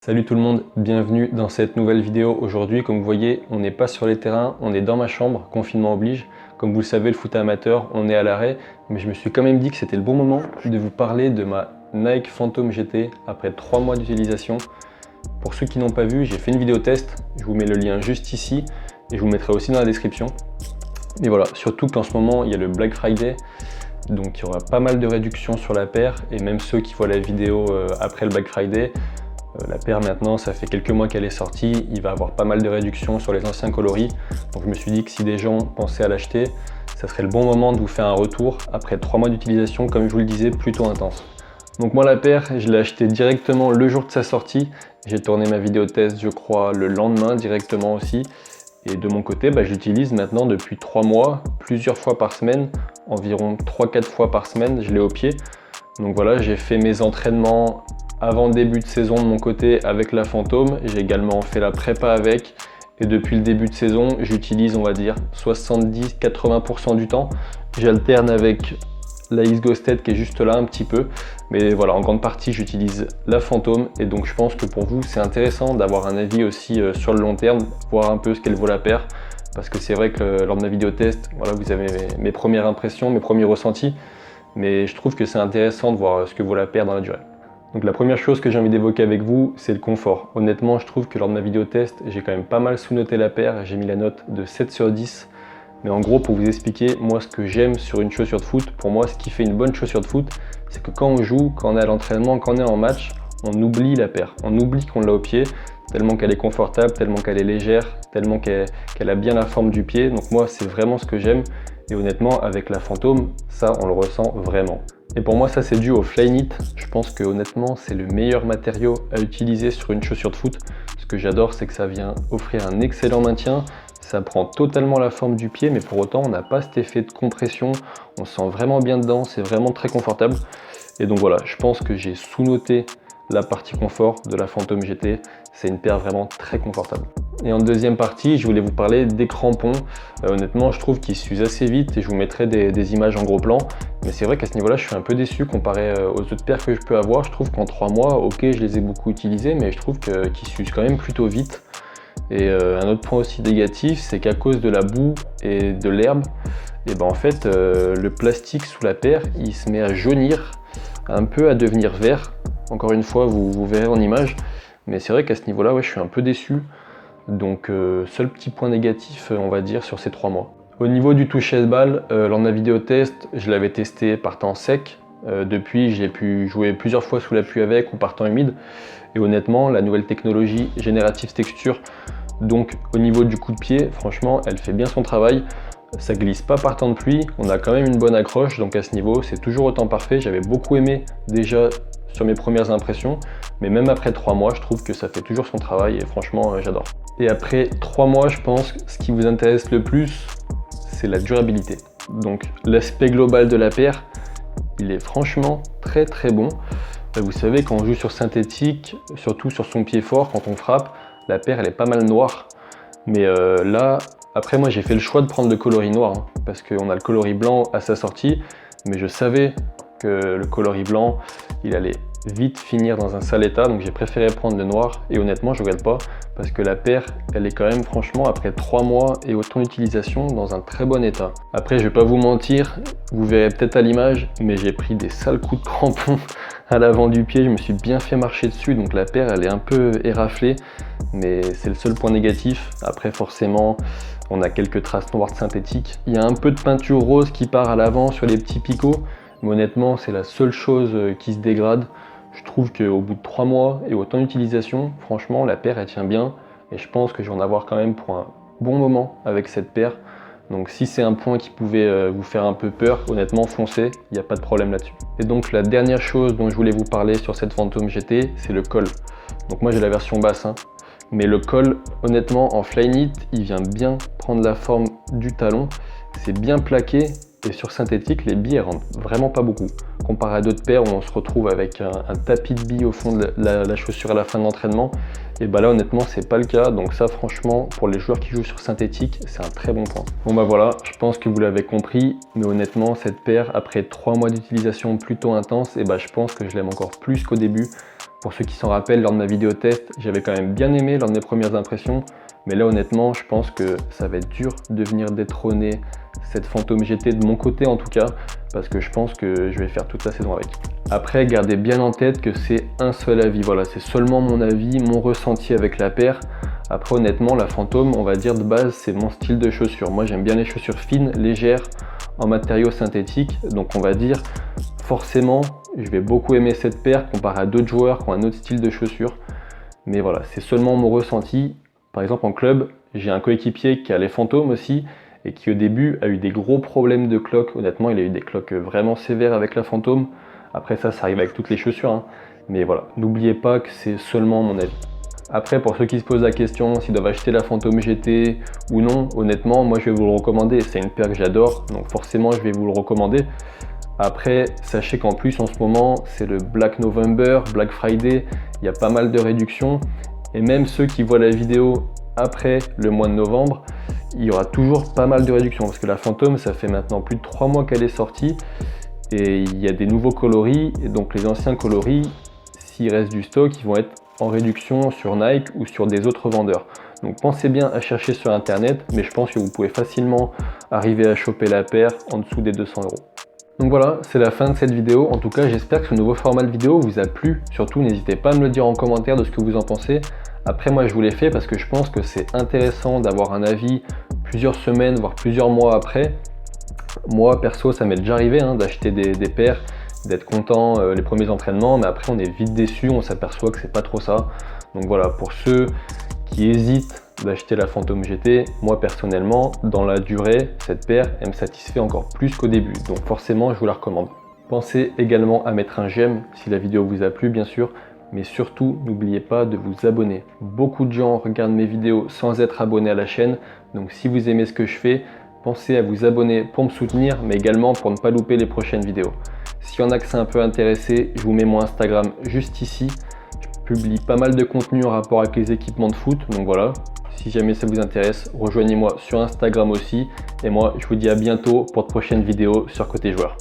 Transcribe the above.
Salut tout le monde, bienvenue dans cette nouvelle vidéo. Aujourd'hui, comme vous voyez, on n'est pas sur les terrains, on est dans ma chambre, confinement oblige. Comme vous le savez, le foot amateur, on est à l'arrêt, mais je me suis quand même dit que c'était le bon moment de vous parler de ma Nike Phantom GT après 3 mois d'utilisation. Pour ceux qui n'ont pas vu, j'ai fait une vidéo test, je vous mets le lien juste ici et je vous mettrai aussi dans la description. Mais voilà, surtout qu'en ce moment, il y a le Black Friday, donc il y aura pas mal de réductions sur la paire, et même ceux qui voient la vidéo après le Black Friday, la paire maintenant, ça fait quelques mois qu'elle est sortie, il va avoir pas mal de réductions sur les anciens coloris. Donc je me suis dit que si des gens pensaient à l'acheter, ça serait le bon moment de vous faire un retour après 3 mois d'utilisation, comme je vous le disais, plutôt intense. Donc moi la paire, je l'ai achetée directement le jour de sa sortie. J'ai tourné ma vidéo test, je crois, le lendemain directement aussi. Et de mon côté, je l'utilise maintenant depuis 3 mois, plusieurs fois par semaine, environ 3-4 fois par semaine, je l'ai au pied. Donc voilà, j'ai fait mes entraînements avant le début de saison de mon côté avec la Phantom, j'ai également fait la prépa avec, et depuis le début de saison, j'utilise, on va dire, 70-80% du temps. J'alterne avec la X-Ghosted qui est juste là un petit peu, mais voilà, en grande partie, j'utilise la Phantom, et donc je pense que pour vous, c'est intéressant d'avoir un avis aussi sur le long terme, voir un peu ce qu'elle vaut la paire, parce que c'est vrai que lors de ma vidéo test, voilà, vous avez mes premières impressions, mes premiers ressentis, mais je trouve que c'est intéressant de voir ce que vaut la paire dans la durée. Donc la première chose que j'ai envie d'évoquer avec vous, c'est le confort. Honnêtement, je trouve que lors de ma vidéo test, j'ai quand même pas mal sous-noté la paire, j'ai mis la note de 7 sur 10. Mais en gros, pour vous expliquer, moi ce que j'aime sur une chaussure de foot, pour moi ce qui fait une bonne chaussure de foot, c'est que quand on joue, quand on est à l'entraînement, quand on est en match, on oublie la paire, on oublie qu'on l'a au pied, tellement qu'elle est confortable, tellement qu'elle est légère, tellement qu'elle a bien la forme du pied. Donc moi, c'est vraiment ce que j'aime. Et honnêtement, avec la Phantom, ça, on le ressent vraiment. Et pour moi, ça, c'est dû au Flyknit. Je pense que honnêtement, c'est le meilleur matériau à utiliser sur une chaussure de foot. Ce que j'adore, c'est que ça vient offrir un excellent maintien. Ça prend totalement la forme du pied, mais pour autant, on n'a pas cet effet de compression. On se sent vraiment bien dedans, c'est vraiment très confortable. Et donc voilà, je pense que j'ai sous-noté la partie confort de la Phantom GT. C'est une paire vraiment très confortable. Et en deuxième partie, je voulais vous parler des crampons. Honnêtement, je trouve qu'ils s'usent assez vite et je vous mettrai des images en gros plan. Mais c'est vrai qu'à ce niveau-là, je suis un peu déçu comparé aux autres paires que je peux avoir. Je trouve qu'en 3 mois, ok, je les ai beaucoup utilisés, mais je trouve qu'ils s'usent quand même plutôt vite. Et un autre point aussi négatif, c'est qu'à cause de la boue et de l'herbe, et en fait, le plastique sous la paire, il se met à jaunir, un peu à devenir vert. Encore une fois, vous verrez en image. Mais c'est vrai qu'à ce niveau-là, je suis un peu déçu. Donc seul petit point négatif, on va dire, sur ces 3 mois. Au niveau du toucher de balle, lors de ma vidéo test, je l'avais testé par temps sec. Depuis, j'ai pu jouer plusieurs fois sous la pluie avec ou par temps humide. Et honnêtement, la nouvelle technologie Generative Texture, donc au niveau du coup de pied, franchement, elle fait bien son travail. Ça glisse pas par temps de pluie, on a quand même une bonne accroche, donc à ce niveau, c'est toujours autant parfait. J'avais beaucoup aimé déjà sur mes premières impressions, mais même après 3 mois, je trouve que ça fait toujours son travail et franchement, j'adore. Et après 3 mois, je pense que ce qui vous intéresse le plus, c'est la durabilité. Donc l'aspect global de la paire, il est franchement très très bon. Vous savez, quand on joue sur synthétique, surtout sur son pied fort, quand on frappe, la paire elle est pas mal noire. Mais là, après moi j'ai fait le choix de prendre le coloris noir, parce qu'on a le coloris blanc à sa sortie, mais je savais que le coloris blanc, il allait vite finir dans un sale état, donc j'ai préféré prendre le noir, et honnêtement je regrette pas, parce que la paire, elle est quand même franchement, après 3 mois et autant d'utilisation, dans un très bon état. Après je vais pas vous mentir, vous verrez peut-être à l'image, mais j'ai pris des sales coups de crampons à l'avant du pied, je me suis bien fait marcher dessus, donc la paire elle est un peu éraflée, mais c'est le seul point négatif. Après forcément, on a quelques traces noires de synthétique. Il y a un peu de peinture rose qui part à l'avant sur les petits picots, mais honnêtement c'est la seule chose qui se dégrade. Je trouve qu'au bout de 3 mois et autant d'utilisation, franchement la paire elle tient bien, et je pense que je vais en avoir quand même pour un bon moment avec cette paire. Donc si c'est un point qui pouvait vous faire un peu peur, honnêtement foncez, il n'y a pas de problème là-dessus. Et donc la dernière chose dont je voulais vous parler sur cette Phantom GT, c'est le col. Donc moi j'ai la version basse, mais le col, honnêtement en Flyknit, il vient bien prendre la forme du talon. C'est bien plaqué, et sur synthétique, les billes elles rentrent vraiment pas beaucoup. Comparé à d'autres paires où on se retrouve avec un tapis de billes au fond de la chaussure à la fin de l'entraînement, et là honnêtement c'est pas le cas, donc ça franchement pour les joueurs qui jouent sur synthétique c'est un très bon point. Bon voilà, je pense que vous l'avez compris, mais honnêtement cette paire après 3 mois d'utilisation plutôt intense, je pense que je l'aime encore plus qu'au début. Pour ceux qui s'en rappellent, lors de ma vidéo test, j'avais quand même bien aimé lors de mes premières impressions. Mais là honnêtement, je pense que ça va être dur de venir détrôner cette Phantom GT de mon côté en tout cas, parce que je pense que je vais faire toute la saison avec. Après, gardez bien en tête que c'est un seul avis, voilà, c'est seulement mon avis, mon ressenti avec la paire. Après honnêtement, la Phantom, on va dire de base, c'est mon style de chaussures. Moi j'aime bien les chaussures fines, légères, en matériaux synthétiques, donc on va dire forcément, je vais beaucoup aimer cette paire comparé à d'autres joueurs qui ont un autre style de chaussures. Mais voilà, c'est seulement mon ressenti. Par exemple en club, j'ai un coéquipier qui a les Phantom aussi et qui au début a eu des gros problèmes de cloques. Honnêtement, il a eu des cloques vraiment sévères avec la Phantom. Après ça arrive avec toutes les chaussures, hein. Mais voilà, n'oubliez pas que c'est seulement mon avis. Après, pour ceux qui se posent la question s'ils doivent acheter la Phantom GT ou non, honnêtement, moi je vais vous le recommander. C'est une paire que j'adore, donc forcément je vais vous le recommander. Après, sachez qu'en plus en ce moment, c'est le Black November, Black Friday, il y a pas mal de réductions. Et même ceux qui voient la vidéo après le mois de novembre, il y aura toujours pas mal de réductions. Parce que la Phantom, ça fait maintenant plus de 3 mois qu'elle est sortie. Et il y a des nouveaux coloris. Et donc les anciens coloris, s'il reste du stock, ils vont être en réduction sur Nike ou sur des autres vendeurs. Donc pensez bien à chercher sur internet, mais je pense que vous pouvez facilement arriver à choper la paire en dessous des 200 €. Donc voilà, c'est la fin de cette vidéo. En tout cas, j'espère que ce nouveau format de vidéo vous a plu. Surtout, n'hésitez pas à me le dire en commentaire de ce que vous en pensez. Après, moi, je vous l'ai fait parce que je pense que c'est intéressant d'avoir un avis plusieurs semaines, voire plusieurs mois après. Moi, perso, ça m'est déjà arrivé d'acheter des paires, d'être content les premiers entraînements, mais après, on est vite déçu, on s'aperçoit que c'est pas trop ça. Donc voilà, pour ceux qui hésitent d'acheter la Phantom GT, moi personnellement, dans la durée, cette paire, elle me satisfait encore plus qu'au début. Donc forcément, je vous la recommande. Pensez également à mettre un j'aime si la vidéo vous a plu, bien sûr. Mais surtout, n'oubliez pas de vous abonner. Beaucoup de gens regardent mes vidéos sans être abonnés à la chaîne. Donc si vous aimez ce que je fais, pensez à vous abonner pour me soutenir, mais également pour ne pas louper les prochaines vidéos. S'il y en a que c'est un peu intéressé, je vous mets mon Instagram juste ici. Je publie pas mal de contenu en rapport avec les équipements de foot. Donc voilà, si jamais ça vous intéresse, rejoignez-moi sur Instagram aussi. Et moi, je vous dis à bientôt pour de prochaines vidéos sur Côté Joueur.